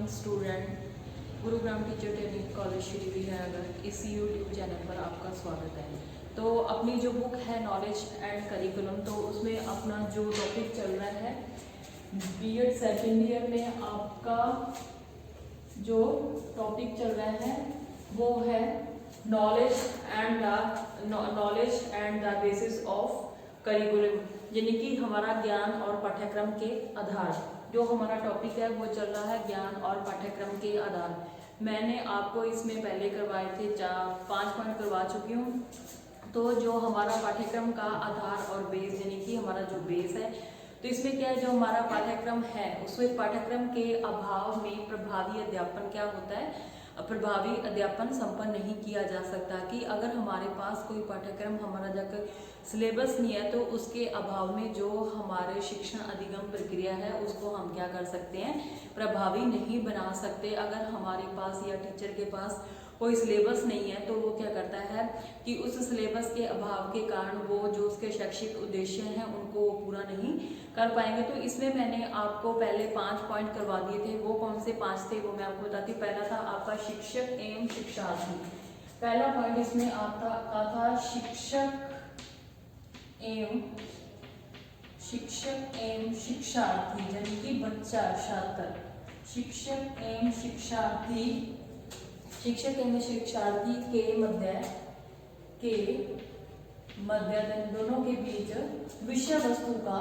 Morning student. Gurugram teacher training college Shri Vijayanagar इस YouTube channel पर आपका स्वागत है। तो अपनी जो बुक है नॉलेज एंड करिकुलम, तो उसमें अपना जो टॉपिक चल रहा है बीएड सेकेंड ईयर में आपका जो टॉपिक चल रहा है वो है knowledge and the basis of curriculum, यानी कि हमारा ज्ञान और पाठ्यक्रम के आधार। जो हमारा टॉपिक है वो चल रहा है ज्ञान और पाठ्यक्रम के आधार। मैंने आपको इसमें पहले करवाए थे 5 पॉइंट करवा चुकी हूँ। तो जो हमारा पाठ्यक्रम का आधार और बेस, यानी कि हमारा जो बेस है, तो इसमें क्या है, जो हमारा पाठ्यक्रम है उसमें पाठ्यक्रम के अभाव में प्रभावी अध्यापन क्या होता है, प्रभावी अध्यापन संपन्न नहीं किया जा सकता। कि अगर हमारे पास कोई पाठ्यक्रम हमारा जाकर सिलेबस नहीं है तो उसके अभाव में जो हमारे शिक्षण अधिगम प्रक्रिया है उसको हम क्या कर सकते हैं, प्रभावी नहीं बना सकते। अगर हमारे पास या टीचर के पास कोई सिलेबस नहीं है तो वो क्या करता है कि उस सिलेबस के अभाव के कारण वो जो उसके शैक्षिक उद्देश्य हैं उनको पूरा नहीं कर पाएंगे। तो इसमें मैंने आपको पहले 5 पॉइंट करवा दिए थे। वो कौन से 5 थे वो मैं आपको बताती हूँ। पहला था आपका शिक्षक एवं शिक्षार्थी। पहला पॉइंट इसमें आपका था शिक्षक एवं शिक्षार्थी, यानी कि बच्चा छात्र। शिक्षक एवं शिक्षार्थी के मध्य दोनों के बीच विषय वस्तु का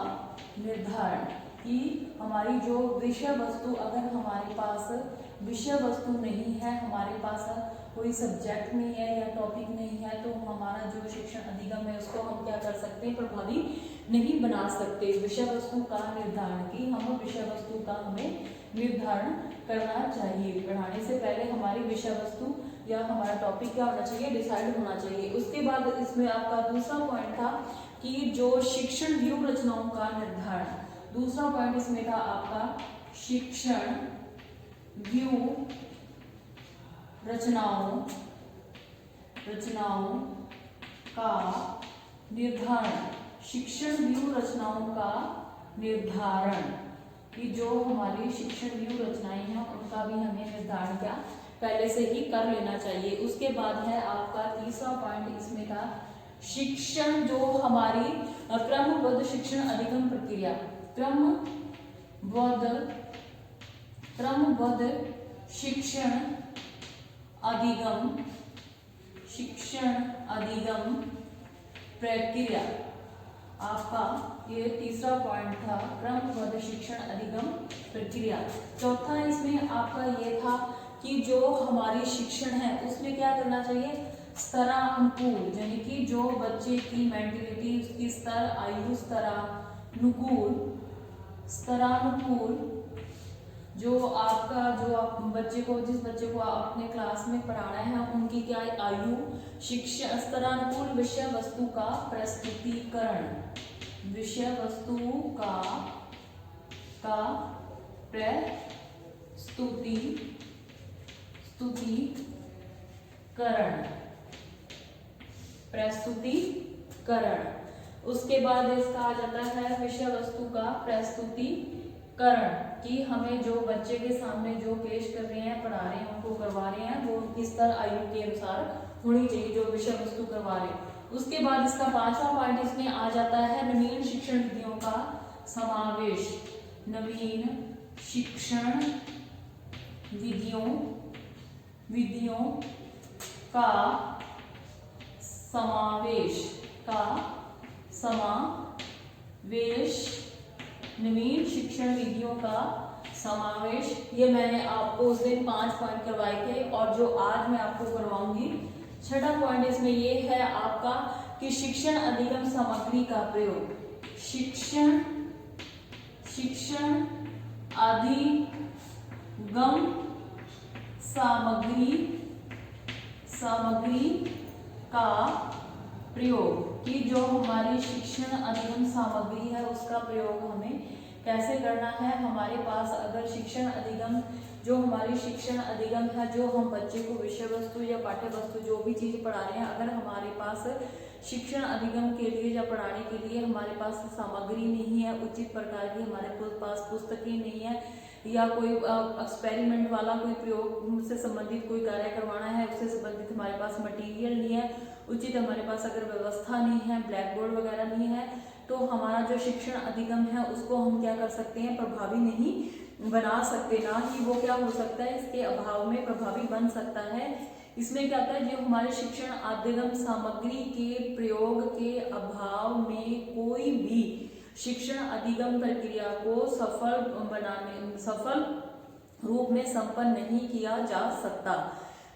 निर्धारण। कि हमारी जो विषय वस्तु, अगर हमारे पास विषय वस्तु नहीं है, हमारे पास कोई सब्जेक्ट नहीं है या टॉपिक नहीं है, तो हमारा जो शिक्षण अधिगम है उसको हम क्या कर सकते हैं, प्रभावी नहीं बना सकते। विषय वस्तु का निर्धारण, कि हम विषय वस्तु का हमें निर्धारण करना चाहिए। पढ़ाने से पहले हमारी विषय वस्तु या हमारा टॉपिक क्या होना चाहिए, डिसाइड होना चाहिए। उसके बाद इसमें आपका दूसरा पॉइंट था कि जो शिक्षण व्यूह रचनाओं का निर्धारण। दूसरा पॉइंट इसमें था आपका शिक्षण व्यूह रचनाओं का निर्धारण। शिक्षण व्यूह रचनाओं का निर्धारण, कि जो हमारी शिक्षण व्यूह रचनाएं हैं उनका भी हमें निर्धारण क्या पहले से ही कर लेना चाहिए। उसके बाद है आपका तीसरा पॉइंट इसमें था शिक्षण, जो हमारी क्रमबद्ध शिक्षण अधिगम प्रक्रिया। क्रमबद्ध शिक्षण अधिगम प्रक्रिया। आपका ये तीसरा पॉइंट था क्रमबद्ध शिक्षण अधिगम प्रक्रिया। चौथा इसमें आपका ये था कि जो हमारी शिक्षण है उसमें क्या करना चाहिए, स्तरानुकूल, यानी कि जो बच्चे की मेंटलिटी, उसकी स्तर, आयु स्तरानुकूल, जो आपका जिस बच्चे को आप अपने क्लास में पढ़ाना है उनकी क्या आयु, शिक्षा स्तरानुकूल विषय वस्तु का प्रस्तुतिकरण। विषय वस्तु का प्रस्तुतिकरण। उसके बाद इसका आ जाता है विषय वस्तु का प्रस्तुतिकरण, कि हमें जो बच्चे के सामने जो पेश कर रहे हैं, पढ़ा रहे हैं, उनको करवा रहे हैं, वो किस तरह आयु के अनुसार होनी चाहिए जो विषय वस्तु करवा रहे हैं। उसके बाद इसका 5वां पॉइंट इसमें आ जाता है नवीन शिक्षण विधियों का समावेश। नवीन शिक्षण विधियों का समावेश। नवीन शिक्षण विधियों का समावेश, ये मैंने आपको उस दिन 5 पॉइंट करवाए थे और जो आज मैं आपको करवाऊंगी। छठा पॉइंट इसमें ये है आपका कि शिक्षण अधिगम सामग्री का प्रयोग। शिक्षण अधिगम सामग्री का प्रयोग, कि जो हमारी शिक्षण अधिगम सामग्री है उसका प्रयोग हमें कैसे करना है। हमारे पास अगर शिक्षण अधिगम, जो हमारी शिक्षण अधिगम है, जो हम बच्चे को विषय वस्तु या पाठ्य वस्तु जो भी चीज पढ़ा रहे हैं, अगर हमारे पास शिक्षण अधिगम के लिए या पढ़ाने के लिए हमारे पास सामग्री नहीं है, उचित प्रकार की हमारे पास पुस्तकें नहीं है, या कोई एक्सपेरिमेंट वाला कोई प्रयोग से संबंधित कोई कार्य करवाना है, उससे संबंधित हमारे पास मटेरियल नहीं है, उचित हमारे पास अगर व्यवस्था नहीं है, ब्लैक बोर्ड वगैरह नहीं है, तो हमारा जो शिक्षण अधिगम है उसको हम क्या कर सकते हैं, प्रभावी नहीं बना सकते, ना ही वो क्या हो सकता है, इसके अभाव में प्रभावी बन सकता है। इसमें क्या होता है, जो हमारे शिक्षण अधिगम सामग्री के प्रयोग के अभाव में कोई भी शिक्षण अधिगम प्रक्रिया को सफल रूप में संपन्न नहीं किया जा सकता,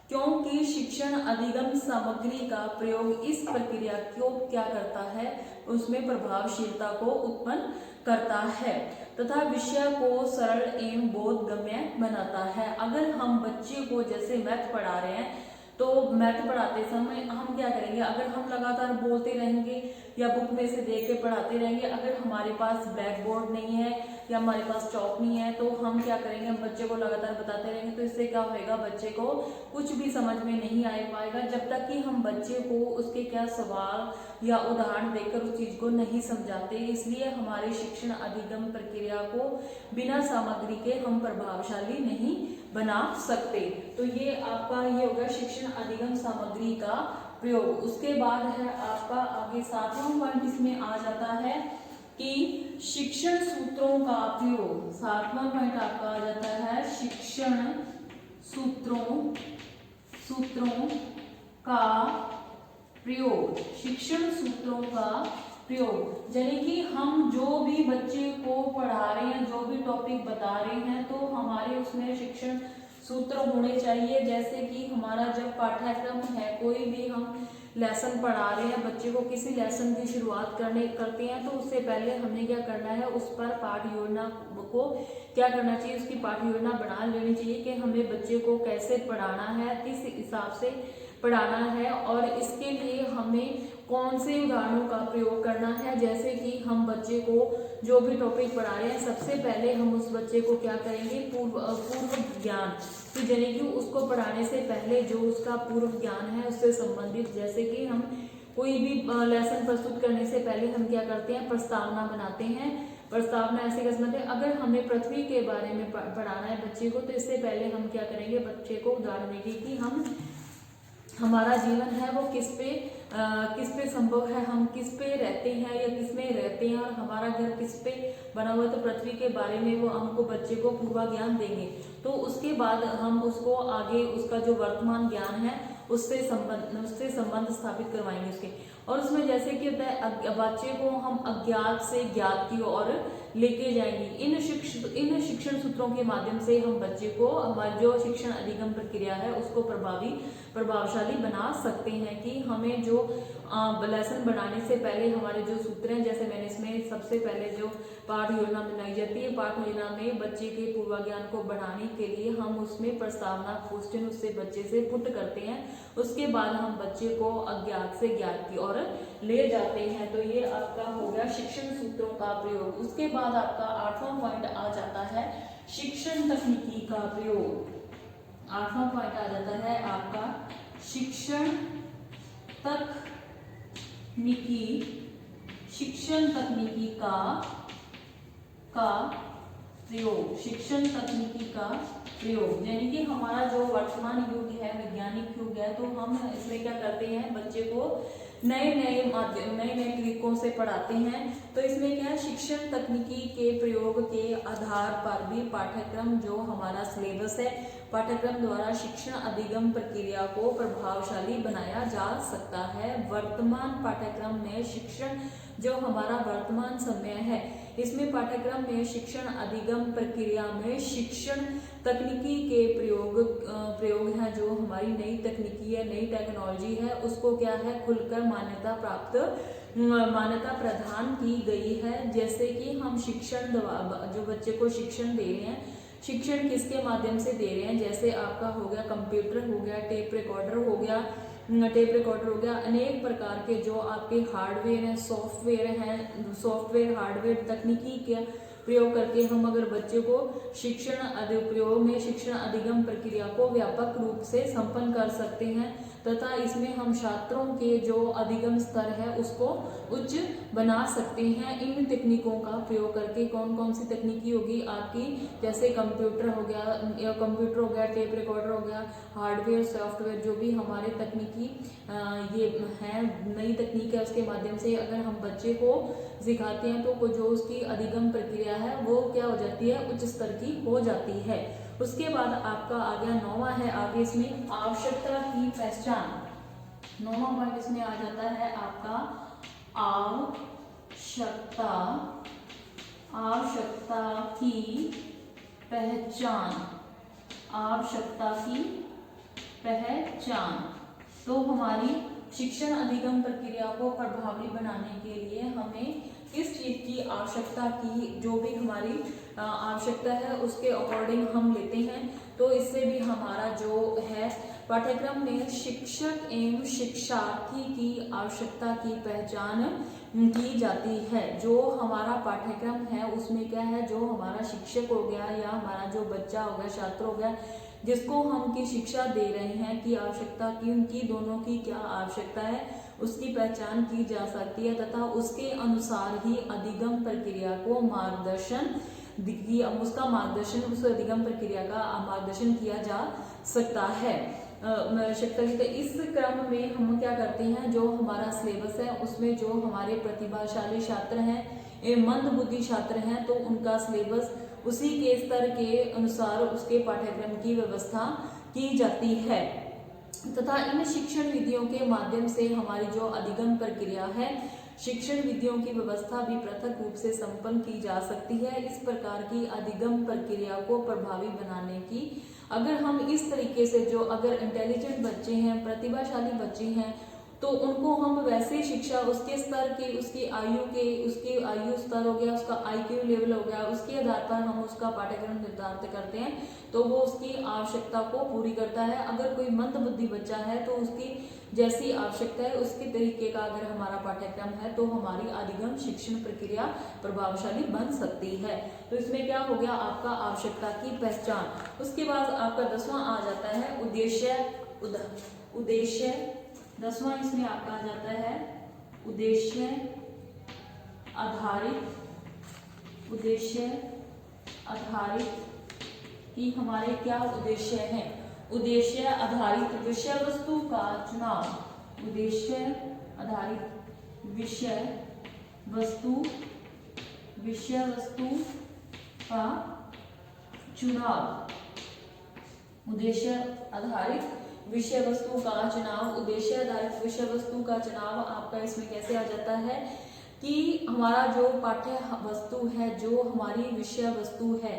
क्योंकि शिक्षण अधिगम सामग्री का प्रयोग इस प्रक्रिया को क्या करता है, उसमें प्रभावशीलता को उत्पन्न करता है तथा विषय को सरल एवं बोधगम्य बनाता है। अगर हम बच्चे को जैसे मैथ पढ़ा रहे हैं, तो मैथ पढ़ाते समय हम क्या करेंगे, अगर हम लगातार बोलते रहेंगे या बुक में से देख के पढ़ाते रहेंगे, अगर हमारे पास ब्लैक बोर्ड नहीं है या हमारे पास चौक नहीं है, तो हम क्या करेंगे, हम बच्चे को लगातार बताते रहेंगे, तो इससे क्या होएगा, बच्चे को कुछ भी समझ में नहीं आ पाएगा, जब तक कि हम बच्चे को उसके क्या सवाल या उदाहरण देकर उस चीज को नहीं समझाते। इसलिए हमारे शिक्षण अधिगम प्रक्रिया को बिना सामग्री के हम प्रभावशाली नहीं बना सकते। तो ये आपका ये होगा शिक्षण अधिगम सामग्री का प्रयोग। उसके बाद है आपका आगे 7वां पॉइंट इसमें आ जाता है कि शिक्षण सूत्रों का प्रयोग। 7वां पॉइंट आपका आ जाता है शिक्षण सूत्रों का प्रयोग। शिक्षण सूत्रों का प्रयोग यानी कि हम जो भी बच्चे को पढ़ा रहे हैं, जो भी टॉपिक बता रहे हैं, तो हमारे उसमें शिक्षण सूत्र होने चाहिए। जैसे कि हमारा जब पाठ्यक्रम है, कोई भी हम लेसन पढ़ा रहे हैं, बच्चे को किसी लेसन की शुरुआत करते हैं, तो उससे पहले हमें क्या करना है, उस पर पाठ योजना को क्या करना चाहिए, उसकी पाठ योजना बना लेनी चाहिए कि हमें बच्चे को कैसे पढ़ाना है, किस हिसाब से पढ़ाना है और इसके लिए हमें कौन से उदाहरणों का प्रयोग करना है। जैसे कि हम बच्चे को जो भी टॉपिक पढ़ा रहे हैं, सबसे पहले हम उस बच्चे को क्या करेंगे, पूर्व ज्ञान, तो यानी कि उसको पढ़ाने से पहले जो उसका पूर्व ज्ञान है उससे संबंधित, जैसे कि हम कोई भी लेसन प्रस्तुत करने से पहले हम क्या करते हैं, प्रस्तावना बनाते हैं। प्रस्तावना ऐसे कैसे बनाते हैं, अगर हमें पृथ्वी के बारे में पढ़ाना है बच्चे को, तो इससे पहले हम क्या करेंगे, बच्चे को उदाहरण देंगे कि हमारा जीवन है वो किस पे संभव है, हम किस पे रहते हैं या किस में रहते हैं और हमारा घर किस पे बना हुआ है, तो पृथ्वी के बारे में वो हमको बच्चे को पूर्वाज्ञान देंगे। तो उसके बाद हम उसको आगे उसका जो वर्तमान ज्ञान है उससे संबंध स्थापित करवाएंगे उसके। और उसमें जैसे कि होता है, बच्चे को हम अज्ञात से ज्ञात की ओर लेके जाएंगे। इन शिक्षण सूत्रों के माध्यम से हम बच्चे को हमारी जो शिक्षण अधिगम प्रक्रिया है उसको प्रभावशाली बना सकते हैं। कि हमें जो लेसन बनाने से पहले हमारे जो सूत्र हैं, जैसे मैंने इसमें सबसे पहले जो पाठ योजना बनाई जाती है, पाठ योजना में बच्चे के पूर्वाज्ञान को बढ़ाने के लिए हम उसमें प्रस्तावना क्वेश्चन उससे बच्चे से पुट करते हैं। उसके बाद हम बच्चे को अज्ञात से ज्ञात की ओर ले जाते हैं। तो ये आपका हो गया शिक्षण सूत्रों का प्रयोग। उसके बाद आपका 8वां पॉइंट आ जाता है शिक्षण तकनीकी का प्रयोग। 8वां पॉइंट आ जाता है आपका शिक्षण तकनीकी का प्रयोग। शिक्षण तकनीकी का प्रयोग यानी कि हमारा जो वर्तमान युग है, वैज्ञानिक युग है, तो हम इसमें क्या करते हैं, बच्चे को नए तरीकों से पढ़ाते हैं। तो इसमें क्या है, शिक्षण तकनीकी के प्रयोग के आधार पर भी पाठ्यक्रम जो हमारा सिलेबस है, पाठ्यक्रम द्वारा शिक्षण अधिगम प्रक्रिया को प्रभावशाली बनाया जा सकता है। वर्तमान पाठ्यक्रम में शिक्षण जो हमारा वर्तमान समय है, इसमें पाठ्यक्रम में शिक्षण अधिगम प्रक्रिया में शिक्षण तकनीकी के प्रयोग है, जो हमारी नई तकनीकी है, नई टेक्नोलॉजी है, उसको क्या है, खुलकर मान्यता प्रदान की गई है। जैसे कि हम शिक्षण जो बच्चे को शिक्षण दे रहे हैं, शिक्षण किसके माध्यम से दे रहे हैं, जैसे आपका हो गया कंप्यूटर हो गया, टेप रिकॉर्डर हो गया, अनेक प्रकार के जो आपके हार्डवेयर हैं, सॉफ्टवेयर हार्डवेयर तकनीकी के प्रयोग करके हम अगर बच्चे को शिक्षण अनुप्रयोग में शिक्षण अधिगम प्रक्रिया को व्यापक रूप से संपन्न कर सकते हैं तथा इसमें हम छात्रों के जो अधिगम स्तर है उसको उच्च बना सकते हैं। इन तकनीकों का प्रयोग करके कौन कौन सी तकनीकी होगी आपकी, जैसे कंप्यूटर हो गया, टेप रिकॉर्डर हो गया, हार्डवेयर सॉफ्टवेयर, जो भी हमारे तकनीकी ये है नई तकनीक है, उसके माध्यम से अगर हम बच्चे को सिखाते हैं तो जो उसकी अधिगम प्रक्रिया है वो क्या हो जाती है, उच्च स्तर की हो जाती है। उसके बाद आपका आ गया 9वां है आगे इसमें आवश्यकता की पहचान। 9वां पॉइंट इसमें आ जाता है आपका आवश्यकता की पहचान। आवश्यकता की पहचान तो हमारी शिक्षण अधिगम प्रक्रिया को प्रभावी बनाने के लिए हमें किस चीज की आवश्यकता की, जो भी हमारी आवश्यकता है उसके अकॉर्डिंग हम लेते हैं। तो इससे भी हमारा जो है पाठ्यक्रम में शिक्षक एवं शिक्षार्थी की आवश्यकता की पहचान की जाती है। जो हमारा पाठ्यक्रम है उसमें क्या है, जो हमारा शिक्षक हो गया या हमारा जो बच्चा हो गया, छात्र हो गया, जिसको हम की शिक्षा दे रहे हैं की आवश्यकता की, उनकी दोनों की क्या आवश्यकता है उसकी पहचान की जा सकती है तथा उसके अनुसार ही अधिगम प्रक्रिया को उसका मार्गदर्शन उस अधिगम प्रक्रिया का मार्गदर्शन किया जा सकता है। इस क्रम में हम क्या करते हैं, जो हमारा सिलेबस है उसमें जो हमारे प्रतिभाशाली छात्र हैं एवं मंद बुद्धि छात्र हैं तो उनका सिलेबस उसी के स्तर के अनुसार उसके पाठ्यक्रम की व्यवस्था की जाती है तथा इन शिक्षण विधियों के माध्यम से हमारी जो अधिगम प्रक्रिया है, शिक्षण विधियों की व्यवस्था भी पृथक रूप से संपन्न की जा सकती है। इस प्रकार की अधिगम प्रक्रिया को प्रभावी बनाने की अगर हम इस तरीके से जो अगर इंटेलिजेंट बच्चे हैं, प्रतिभाशाली बच्चे हैं, तो उनको हम वैसे शिक्षा उसके स्तर की, उसकी आयु स्तर हो गया, उसका IQ लेवल हो गया, उसके आधार पर हम उसका पाठ्यक्रम निर्धारित करते हैं तो वो उसकी आवश्यकता को पूरी करता है। अगर कोई मंद बुद्धि बच्चा है तो उसकी जैसी आवश्यकता है उसके तरीके का अगर हमारा पाठ्यक्रम है तो हमारी अधिगम शिक्षण प्रक्रिया प्रभावशाली बन सकती है। तो इसमें क्या हो गया आपका आवश्यकता की पहचान। उसके बाद आपका 10वां आ जाता है उद्देश्य। 10वां इसमें आपका आ जाता है उद्देश्य आधारित कि हमारे क्या उद्देश्य हैं। उद्देश्य आधारित विषय वस्तु का चुनाव। उद्देश्य आधारित विषय वस्तु का चुनाव। उद्देश्य आधारित विषय वस्तु का चुनाव। उद्देश्य आधारित विषय वस्तु का चुनाव आपका इसमें कैसे आ जाता है कि हमारा जो पाठ्य वस्तु है, जो हमारी विषय वस्तु है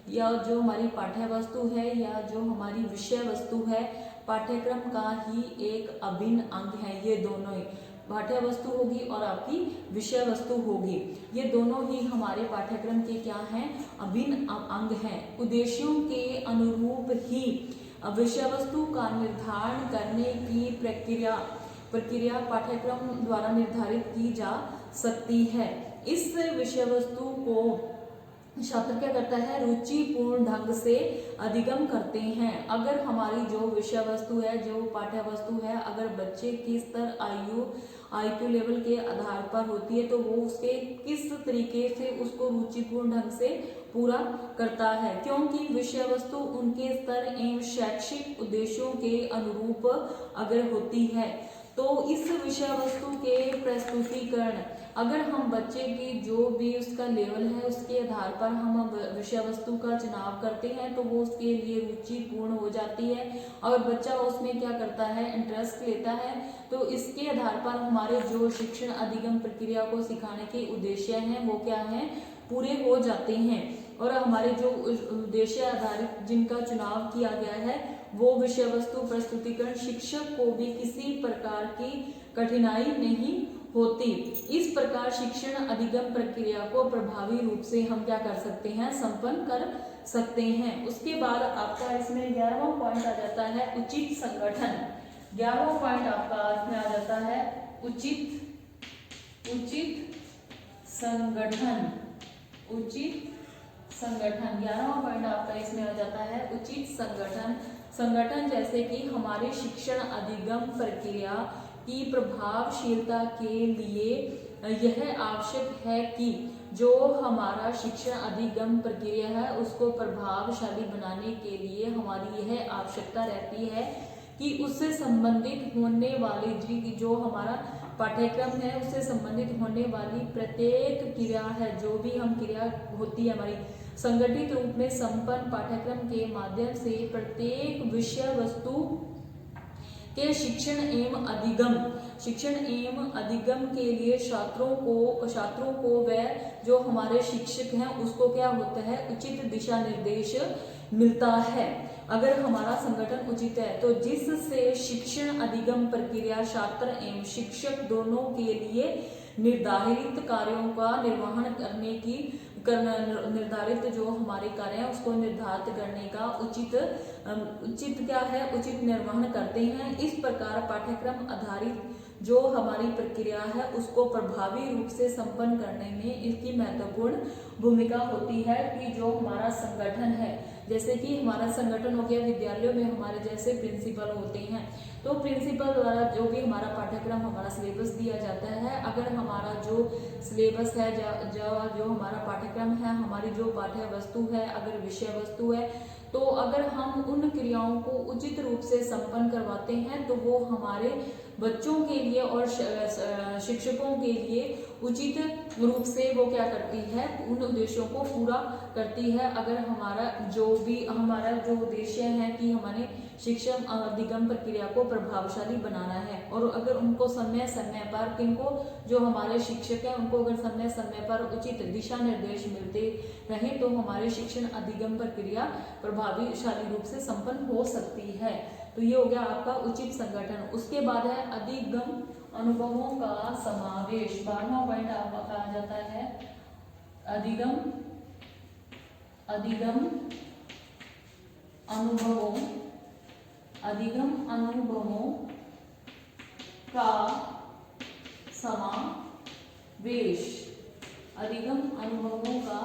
या जो हमारी पाठ्य वस्तु है या जो हमारी विषय वस्तु है, पाठ्यक्रम का ही एक अभिन्न अंग है। ये दोनों ही पाठ्य वस्तु होगी और आपकी विषय वस्तु होगी, ये दोनों ही हमारे पाठ्यक्रम के क्या हैं, अभिन्न अंग हैं। उद्देश्यों के अनुरूप ही विषय वस्तु का निर्धारण करने की प्रक्रिया पाठ्यक्रम द्वारा निर्धारित की जा सकती है। इस विषय वस्तु को छात्र क्या करता है, रुचिपूर्ण ढंग से अधिगम करते हैं। अगर हमारी जो विषय वस्तु है, जो पाठ्य वस्तु है, अगर बच्चे की स्तर IQ लेवल के आधार पर होती है तो वो उसके किस तरीके से उसको रुचिपूर्ण ढंग से पूरा करता है, क्योंकि विषय वस्तु उनके स्तर एवं शैक्षिक उद्देश्यों के अनुरूप अगर होती है तो इस विषय वस्तु के प्रस्तुतिकरण अगर हम बच्चे की जो भी उसका लेवल है उसके आधार पर हम विषय वस्तु का चुनाव करते हैं तो वो उसके लिए रुचिपूर्ण हो जाती है और बच्चा उसमें क्या करता है, इंटरेस्ट लेता है। तो इसके आधार पर हमारे जो शिक्षण अधिगम प्रक्रिया को सिखाने के उद्देश्य हैं वो क्या हैं, पूरे हो जाते हैं। और हमारे जो उद्देश्य आधारित जिनका चुनाव किया गया है वो विषय वस्तु प्रस्तुतिकरण शिक्षक को भी किसी प्रकार की कठिनाई नहीं होती। इस प्रकार शिक्षण अधिगम प्रक्रिया को प्रभावी रूप से हम क्या कर सकते हैं, संपन्न कर सकते हैं। उसके बाद आपका इसमें 11वां पॉइंट आ जाता है उचित संगठन। 11वां पॉइंट आपका इसमें आ जाता है उचित संगठन। उचित संगठन। 11वां पॉइंट आपका इसमें आ जाता है उचित संगठन। संगठन जैसे कि हमारी शिक्षण अधिगम प्रक्रिया की प्रभावशीलता के लिए यह आवश्यक है कि जो हमारा शिक्षण अधिगम प्रक्रिया है उसको प्रभावशाली बनाने के लिए हमारी यह आवश्यकता रहती है कि उससे संबंधित होने वाली जो हमारा पाठ्यक्रम है उससे संबंधित होने वाली प्रत्येक क्रिया है, जो भी हम क्रिया होती है हमारी संगठित रूप में संपन्न पाठ्यक्रम के माध्यम से प्रत्येक विषय वस्तु के शिक्षण एवं अधिगम के लिए छात्रों को व जो हमारे शिक्षक हैं उसको क्या होता है उचित दिशा निर्देश मिलता है। अगर हमारा संगठन उचित है तो जिससे शिक्षण अधिगम प्रक्रिया छात्र एवं शिक्षक दोनों के लिए निर्धारित कार्यों का निर्वहन निर्धारित जो हमारे कार्य हैं उसको निर्धारित करने का उचित निर्वहन करते हैं। इस प्रकार पाठ्यक्रम आधारित जो हमारी प्रक्रिया है उसको प्रभावी रूप से संपन्न करने में इसकी महत्वपूर्ण भूमिका होती है कि जो हमारा संगठन है, जैसे कि हमारा संगठन हो गया विद्यालयों में हमारे जैसे प्रिंसिपल होते हैं, तो प्रिंसिपल द्वारा जो भी हमारा पाठ्यक्रम हमारा सिलेबस दिया जाता है, अगर हमारा जो सिलेबस है जो हमारा पाठ्यक्रम है, हमारी जो पाठ्य वस्तु है, अगर विषय वस्तु है, तो अगर हम उन क्रियाओं को उचित रूप से संपन्न करवाते हैं तो वो हमारे बच्चों के लिए और शिक्षकों के लिए उचित रूप से वो क्या करती है उन उद्देश्यों को पूरा करती है। अगर हमारा जो उद्देश्य है कि हमारे शिक्षण अधिगम प्रक्रिया को प्रभावशाली बनाना है और अगर उनको समय समय पर किनको जो हमारे शिक्षक हैं उनको अगर समय समय पर उचित दिशा निर्देश मिलते रहे तो हमारे शिक्षण अधिगम प्रक्रिया प्रभावशाली रूप से संपन्न हो सकती है। तो ये हो गया आपका उचित संगठन। उसके बाद है अधिगम अनुभवों का समावेश। 12वां पॉइंट आपका आ जाता है अधिगम अनुभवों का समावेश। अधिगम अनुभवों का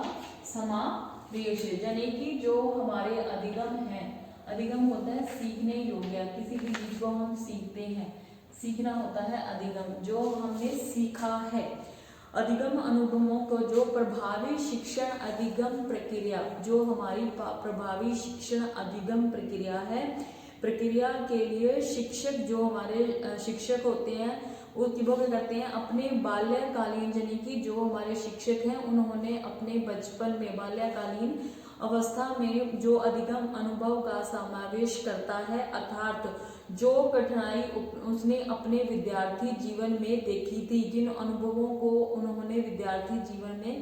समावेश यानी कि जो हमारे अधिगम है, अधिगम होता है सीखने योग्य, किसी भी चीज को हम सीखते हैं, सीखना होता है अधिगम, जो हमने सीखा है। अधिगम अनुभवों को जो प्रभावी शिक्षण अधिगम प्रक्रिया, जो हमारी प्रभावी शिक्षण अधिगम प्रक्रिया है, प्रक्रिया के लिए शिक्षक जो हमारे शिक्षक होते हैं वो क्या करते हैं अपने बाल्यकालीन यानी कि जो हमारे शिक्षक हैं उन्होंने अपने बचपन में बाल्यकालीन अवस्था में जो अधिगम अनुभव का समावेश करता है, अर्थात जो कठिनाई उसने अपने विद्यार्थी जीवन में देखी थी, जिन अनुभवों को उन्होंने विद्यार्थी जीवन में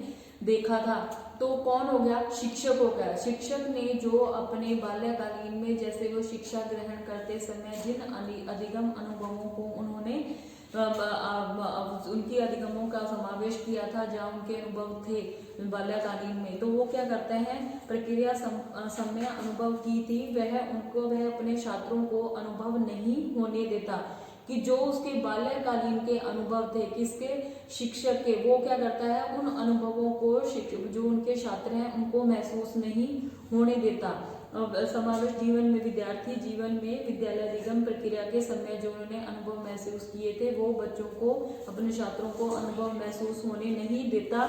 देखा था, तो कौन हो गया शिक्षक हो गया। शिक्षक ने जो अपने बाल्यकालीन में जैसे वो शिक्षा ग्रहण करते समय जिन अधिगम अनुभवों को उन्होंने उनकी अधिगमों का समावेश किया था, जहाँ उनके अनुभव थे बाल्यकालीन में, तो वो क्या करते हैं प्रक्रिया समय अनुभव की थी वह अपने छात्रों को अनुभव नहीं होने देता कि जो उसके बाल्यकालीन के अनुभव थे किसके शिक्षक के, वो क्या करता है उन अनुभवों को जो उनके छात्र हैं उनको महसूस नहीं होने देता। समावेश जीवन में विद्यार्थी जीवन में विद्यालय अधिगम प्रक्रिया के समय जो उन्होंने अनुभव महसूस किए थे वो बच्चों को अपने छात्रों को अनुभव महसूस होने नहीं देता।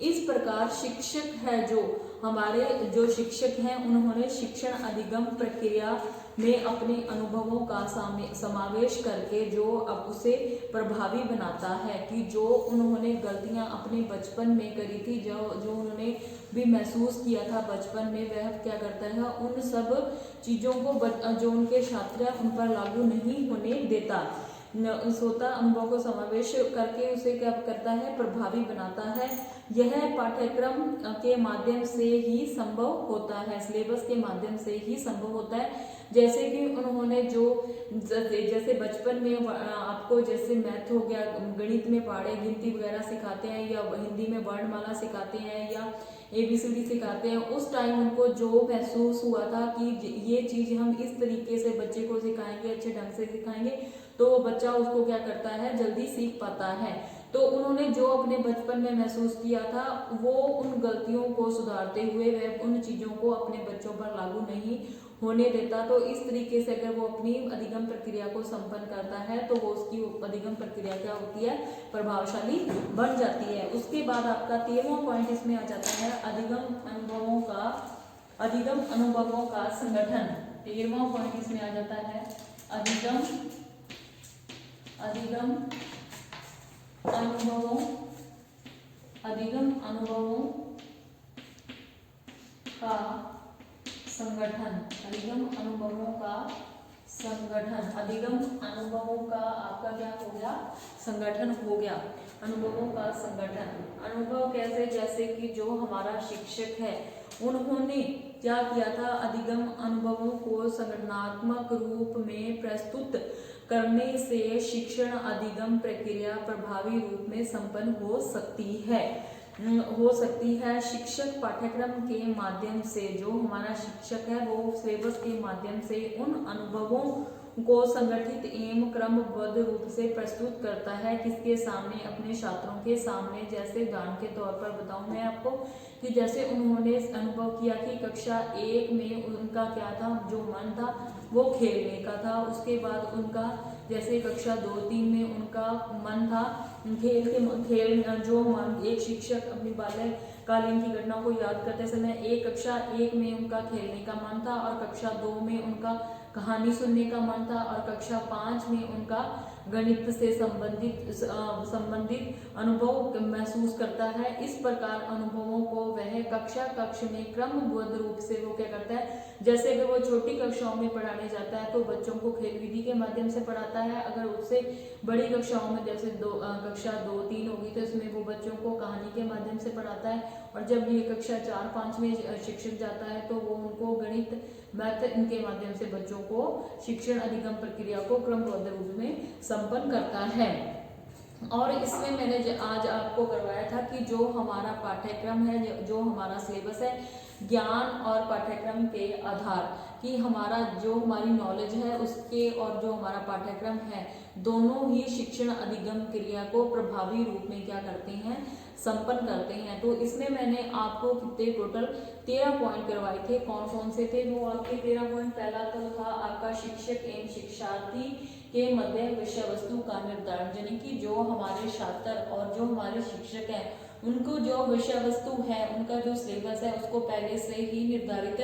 इस प्रकार शिक्षक है जो हमारे जो शिक्षक हैं उन्होंने शिक्षण अधिगम प्रक्रिया में अपने अनुभवों का समावेश करके जो अब उसे प्रभावी बनाता है कि जो उन्होंने गलतियां अपने बचपन में करी थी, जो उन्होंने भी महसूस किया था बचपन में, वह क्या करता है उन सब चीज़ों को जो उनके छात्र हैं उन पर लागू नहीं होने देता। सोता अनुभव को समावेश करके उसे क्या करता है प्रभावी बनाता है। यह पाठ्यक्रम के माध्यम से ही संभव होता है, सिलेबस के माध्यम से ही संभव होता है। जैसे कि उन्होंने जो जैसे बचपन में आपको जैसे मैथ हो गया, गणित में पढ़े गिनती वगैरह सिखाते हैं या हिंदी में वर्णमाला सिखाते हैं या ABCD सिखाते हैं, उस टाइम उनको जो महसूस हुआ था कि ये चीज़ हम इस तरीके से बच्चे को सिखाएंगे, अच्छे ढंग से सिखाएंगे, तो वो बच्चा उसको क्या करता है जल्दी सीख पाता है। तो उन्होंने जो अपने बचपन में महसूस किया था वो उन गलतियों को सुधारते हुए वह उन चीज़ों को अपने बच्चों पर लागू नहीं होने देता। तो इस तरीके से अगर वो अपनी अधिगम प्रक्रिया को संपन्न करता है तो वो उसकी अधिगम प्रक्रिया क्या होती है, प्रभावशाली बन जाती है। उसके बाद आपका 13वां पॉइंट इसमें आ जाता है अधिगम अनुभवों का संगठन। 13वां पॉइंट इसमें आ जाता है अधिगम अनुभवों का संगठन। अधिगम अनुभवों का आपका क्या हो गया, संगठन हो गया। अनुभवों का संगठन, अनुभव कैसे, जैसे कि जो हमारा शिक्षक है उन्होंने क्या किया था, अधिगम अनुभवों को संगठनात्मक रूप में प्रस्तुत करने से शिक्षण अधिगम प्रक्रिया प्रभावी रूप में संपन्न हो सकती है। शिक्षक पाठ्यक्रम के माध्यम से, जो हमारा शिक्षक है वो सिलेबस के माध्यम से उन अनुभवों को संगठित एवं क्रमबद्ध रूप से प्रस्तुत करता है, किसके सामने, अपने छात्रों के सामने। जैसे उदाहरण के तौर पर बताऊं मैं आपको कि जैसे उन्होंने अनुभव किया कि कक्षा 1 में उनका क्या था, जो मन था वो खेलने का था। उसके बाद उनका जैसे कक्षा 2-3 में उनका मन था एक शिक्षक अपनी बाल्यकालीन की घटना को याद करते समय कक्षा 1 में उनका खेलने का मन था और कक्षा 2 में उनका कहानी सुनने का मन था और कक्षा 5 में उनका गणित से संबंधित अनुभव महसूस करता है। इस प्रकार अनुभवों को वह कक्ष में क्रमबद्ध रूप से वो क्या करता है, जैसे अगर वो छोटी कक्षाओं में पढ़ाने जाता है तो बच्चों को खेल विधि के माध्यम से पढ़ाता है। अगर उससे बड़ी कक्षाओं में जैसे कक्षा 2-3 होगी तो इसमें वो बच्चों को कहानी के माध्यम से पढ़ाता है। और जब ये कक्षा 4-5 में शिक्षक जाता है तो वो उनको गणित, मैथ इनके माध्यम से बच्चों को शिक्षण अधिगम प्रक्रिया को क्रमबद्ध रूप में संपन्न करता है। और इसमें मैंने आज आपको करवाया था कि जो हमारा पाठ्यक्रम है, जो हमारा सिलेबस है, ज्ञान और पाठ्यक्रम के आधार कि हमारा जो हमारी नॉलेज है उसके और जो हमारा पाठ्यक्रम है दोनों ही शिक्षण अधिगम क्रिया को प्रभावी रूप में क्या करते हैं, संपन्न करते हैं। तो इसमें मैंने आपको कितने टोटल 13 पॉइंट करवाए थे। कौन कौन से थे वो आपके 13 पॉइंट? पहला तो था आपका शिक्षक एवं शिक्षार्थी के मध्य विषय वस्तु का निर्धारण, यानी कि जो हमारे छात्र और जो हमारे शिक्षक हैं उनको जो विषय वस्तु है, उनका जो सिलेबस है उसको पहले से ही निर्धारित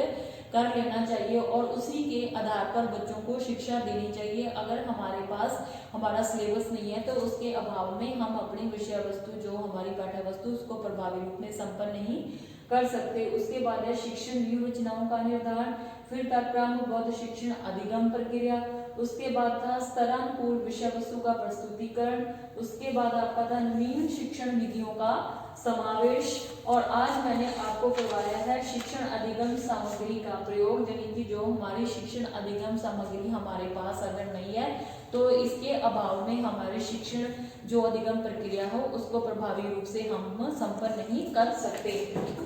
कर लेना चाहिए और उसी के आधार पर बच्चों को शिक्षा देनी चाहिए। अगर हमारे पास हमारा सिलेबस नहीं है तो उसके अभाव में हम अपनी विषय वस्तु, जो हमारी पाठ्य वस्तु, उसको प्रभावी रूप में संपन्न नहीं कर सकते। उसके बाद है शिक्षण व्यूह रचनाओं का निर्धारण, फिर था क्रमबद्ध शिक्षण अधिगम प्रक्रिया, उसके बाद था स्तरानुकूल विषय वस्तु का प्रस्तुतिकरण, उसके बाद आपका था नवीन शिक्षण विधियों का समावेश, और आज मैंने आपको करवाया है शिक्षण अधिगम सामग्री का प्रयोग, यानी कि जो हमारी शिक्षण अधिगम सामग्री हमारे पास अगर नहीं है तो इसके अभाव में हमारे शिक्षण जो अधिगम प्रक्रिया हो उसको प्रभावी रूप से हम संपन्न नहीं कर सकते।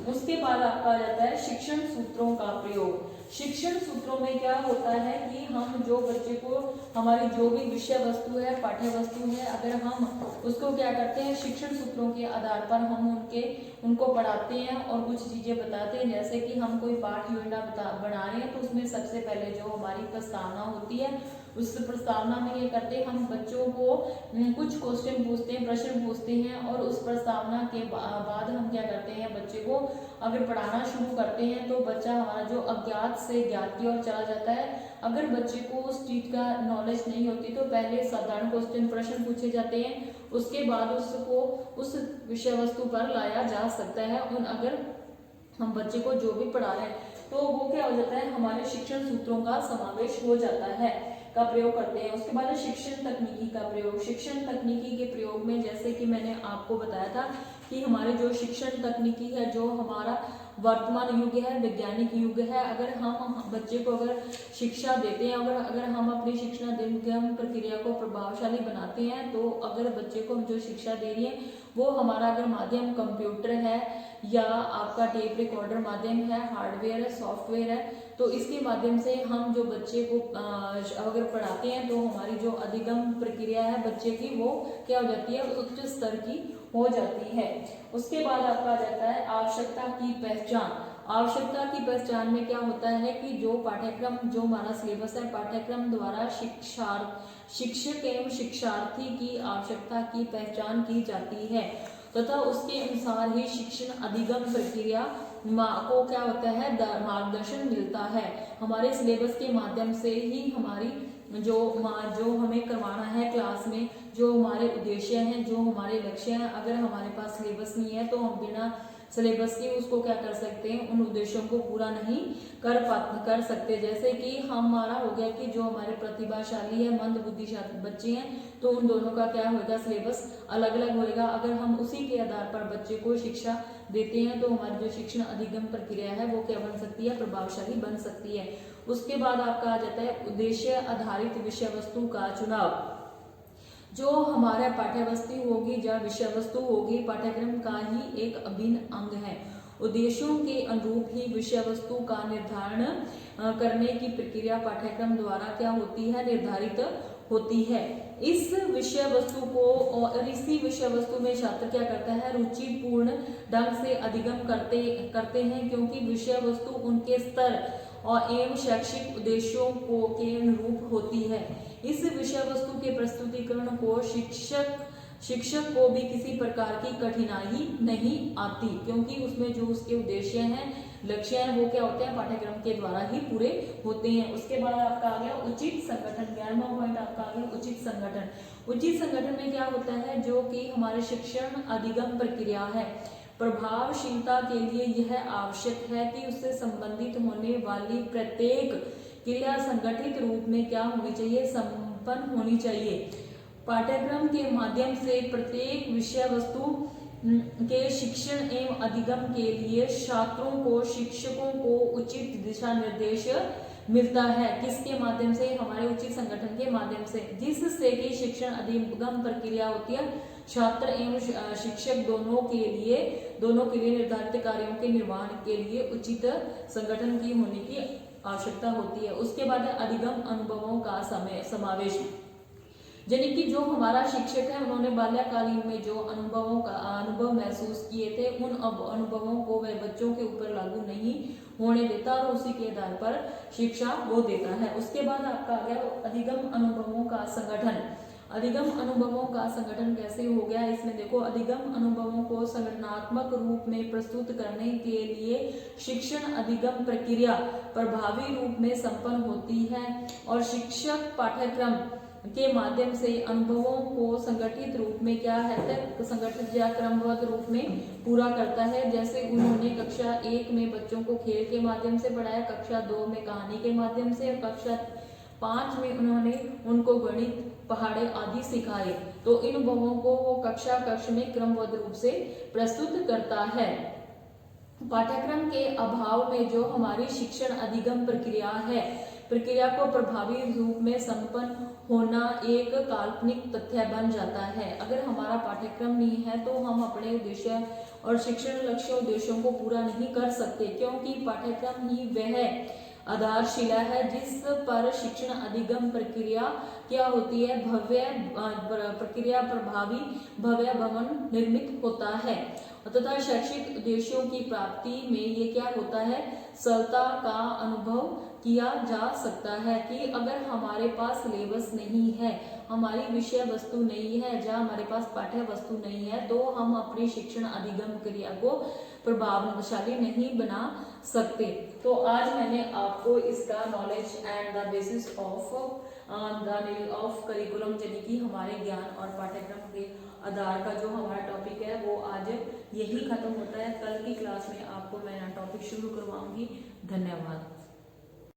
उसके बाद आपका आ जाता है शिक्षण सूत्रों का प्रयोग। शिक्षण सूत्रों में क्या होता है कि हम जो बच्चे को हमारी जो भी विषय वस्तु है, पाठ्य वस्तु है, अगर हम उसको क्या करते हैं, शिक्षण सूत्रों के आधार पर हम उनको पढ़ाते हैं और कुछ चीजें बताते हैं। जैसे कि हम कोई पाठ योजना बना रहे हैं तो उसमें सबसे पहले जो हमारी प्रस्तावना होती है, उस प्रस्तावना में ये करते हैं हम बच्चों को कुछ क्वेश्चन पूछते हैं, प्रश्न पूछते हैं, और उस प्रस्तावना के बाद हम क्या करते हैं, बच्चे को अगर पढ़ाना शुरू करते हैं तो बच्चा हमारा जो अज्ञात से ज्ञात की ओर चला जाता है। अगर बच्चे को उस चीज का नॉलेज नहीं होती तो पहले साधारण क्वेश्चन प्रश्न पूछे जाते हैं, उसके बाद उसको उस विषय वस्तु पर लाया जा सकता है। और अगर हम बच्चे को जो भी पढ़ा रहे हैं तो वो क्या हो जाता है, हमारे शिक्षण सूत्रों का समावेश हो जाता है, का प्रयोग करते हैं। उसके बाद शिक्षण तकनीकी का प्रयोग। शिक्षण तकनीकी के प्रयोग में जैसे कि मैंने आपको बताया था कि हमारे जो शिक्षण तकनीकी है, जो हमारा वर्तमान युग है, वैज्ञानिक युग है, अगर हम बच्चे को अगर शिक्षा देते हैं, अगर हम अपनी शिक्षण अधिगम प्रक्रिया को प्रभावशाली बनाते हैं तो अगर बच्चे को हम जो शिक्षा दे रही है वो हमारा अगर माध्यम कंप्यूटर है या आपका टेप रिकॉर्डर माध्यम है, हार्डवेयर है, सॉफ्टवेयर है, तो इसके माध्यम से हम जो बच्चे को अगर पढ़ाते हैं तो हमारी जो अधिगम प्रक्रिया है बच्चे की वो क्या हो जाती है, उच्च स्तर की हो जाती है। उसके बाद आपका आ जाता है आवश्यकता की पहचान। आवश्यकता की पहचान में क्या होता है कि जो पाठ्यक्रम, जो हमारा सिलेबस है, पाठ्यक्रम द्वारा शिक्षक एवं शिक्षार्थी की आवश्यकता की पहचान की जाती है तथा उसके अनुसार ही शिक्षण अधिगम प्रक्रिया को क्या होता है, मार्गदर्शन मिलता है। हमारे सिलेबस के माध्यम से ही हमारी जो हमें करवाना है क्लास में, जो हमारे उद्देश्य हैं, जो हमारे लक्ष्य हैं, अगर हमारे पास सिलेबस नहीं है तो हम बिना सिलेबस के उसको क्या कर सकते हैं, उन उद्देश्यों को पूरा नहीं कर सकते। जैसे कि हमारा हो गया कि जो हमारे प्रतिभाशाली है, मंद बुद्धिशाली बच्चे हैं, तो उन दोनों का क्या होगा, सिलेबस अलग अलग होगा। अगर हम उसी के आधार पर बच्चे को शिक्षा देते हैं तो हमारी जो शिक्षण अधिगम प्रक्रिया है वो क्या बन सकती है, प्रभावशाली बन सकती है। उसके बाद आपका आ जाता है उद्देश्य आधारित विषय वस्तु का चुनाव। जो हमारा पाठ्य वस्तु होगी या विषय वस्तु होगी पाठ्यक्रम का ही एक अभिन्न अंग है। उद्देश्यों के अनुरूप ही विषय वस्तु का निर्धारण करने की प्रक्रिया पाठ्यक्रम द्वारा क्या होती है, निर्धारित होती है। इस विषय वस्तु को और इसी विषय वस्तु में छात्र क्या करता है, रुचिपूर्ण ढंग से अधिगम करते हैं, क्योंकि विषय वस्तु उनके स्तर और एवं शैक्षिक उद्देश्यों को के अनुरूप होती है। इस विषय वस्तु के प्रस्तुतिकरण को शिक्षक को भी किसी प्रकार की कठिनाई नहीं आती, क्योंकि उसमें जो उसके उद्देश्य हैं, लक्ष्य हैं, वो क्या होते हैं, पाठ्यक्रम के द्वारा ही पूरे होते हैं। उसके बाद आपका आ गया उचित संगठन। 11वां पॉइंट आपका आ गया उचित संगठन। उचित संगठन में क्या होता है, जो कि हमारे शिक्षण अधिगम प्रक्रिया है, प्रभावशीलता के लिए यह आवश्यक है कि उससे संबंधित होने वाली प्रत्येक क्रिया संगठित रूप में क्या होनी चाहिए, संपन्न होनी चाहिए। पाठ्यक्रम के माध्यम से प्रत्येक विषय वस्तु के शिक्षण एवं अधिगम के लिए छात्रों को, शिक्षकों को उचित दिशा निर्देश मिलता है। किसके माध्यम से, हमारे उचित संगठन के माध्यम से, जिससे कि शिक्षण अधिगम प्रक्रिया होती है छात्र एवं शिक्षक दोनों के लिए निर्धारित कार्यों के निर्वहन के लिए उचित संगठन की होने की आवश्यकता होती है। उसके बाद अधिगम अनुभवों का समावेश, यानी कि जो हमारा शिक्षक है उन्होंने बाल्यकालीन में जो अनुभव महसूस किए थे, उन अनुभवों को वह बच्चों के ऊपर लागू नहीं होने देता और उसी के आधार पर शिक्षा वो देता है। उसके बाद आपका आ गया अधिगम अनुभवों का संगठन। अधिगम अनुभवों का संगठन कैसे हो गया, इसमें देखो, अधिगम अनुभवों को संगठनात्मक रूप में प्रस्तुत करने के लिए शिक्षण अधिगम प्रक्रिया प्रभावी रूप में संपन्न होती है और शिक्षक पाठ्यक्रम के माध्यम से अनुभवों को संगठित रूप में क्या है, संगठित या क्रमबद्ध रूप में पूरा करता है। जैसे उन्होंने कक्षा 1 में बच्चों को खेल के माध्यम से पढ़ाया, कक्षा 2 में कहानी के माध्यम से, और कक्षा 5 में उन्होंने उनको गणित, पहाड़े आदि सिखाए। तो इन अनुभवों को वो कक्षा में क्रमबद्ध रूप से प्रस्तुत करता है। पाठ्यक्रम के अभाव में जो हमारी शिक्षण अधिगम प्रक्रिया को प्रभावी रूप में संपन्न होना एक काल्पनिक तथ्य बन जाता है। अगर हमारा पाठ्यक्रम नहीं है तो हम अपने उद्देश्य और शिक्षण लक्ष्य उद्देश्यों को पूरा नहीं कर सकते, क्योंकि पाठ्यक्रम ही वह आधारशिला है जिस पर शिक्षण अधिगम प्रक्रिया क्या होती है, प्रक्रिया प्रभावी भव्य भवन निर्मित होता है तथा शैक्षिक उद्देश्यों की प्राप्ति में ये क्या होता है, सरलता का अनुभव किया जा सकता है। कि अगर हमारे पास सिलेबस नहीं है, हमारी विषय वस्तु नहीं है, जहाँ हमारे पास पाठ्य वस्तु नहीं है, तो हम अपनी शिक्षण अधिगम प्रक्रिया को प्रभावशाली नहीं बना सकते। तो आज मैंने आपको इसका knowledge and the basis of curriculum, यानी कि हमारे ज्ञान और पाठ्यक्रम के आधार का जो हमारा टॉपिक है वो आज यही खत्म होता है। कल की क्लास में आपको मैं नया टॉपिक शुरू करवाऊंगी। धन्यवाद।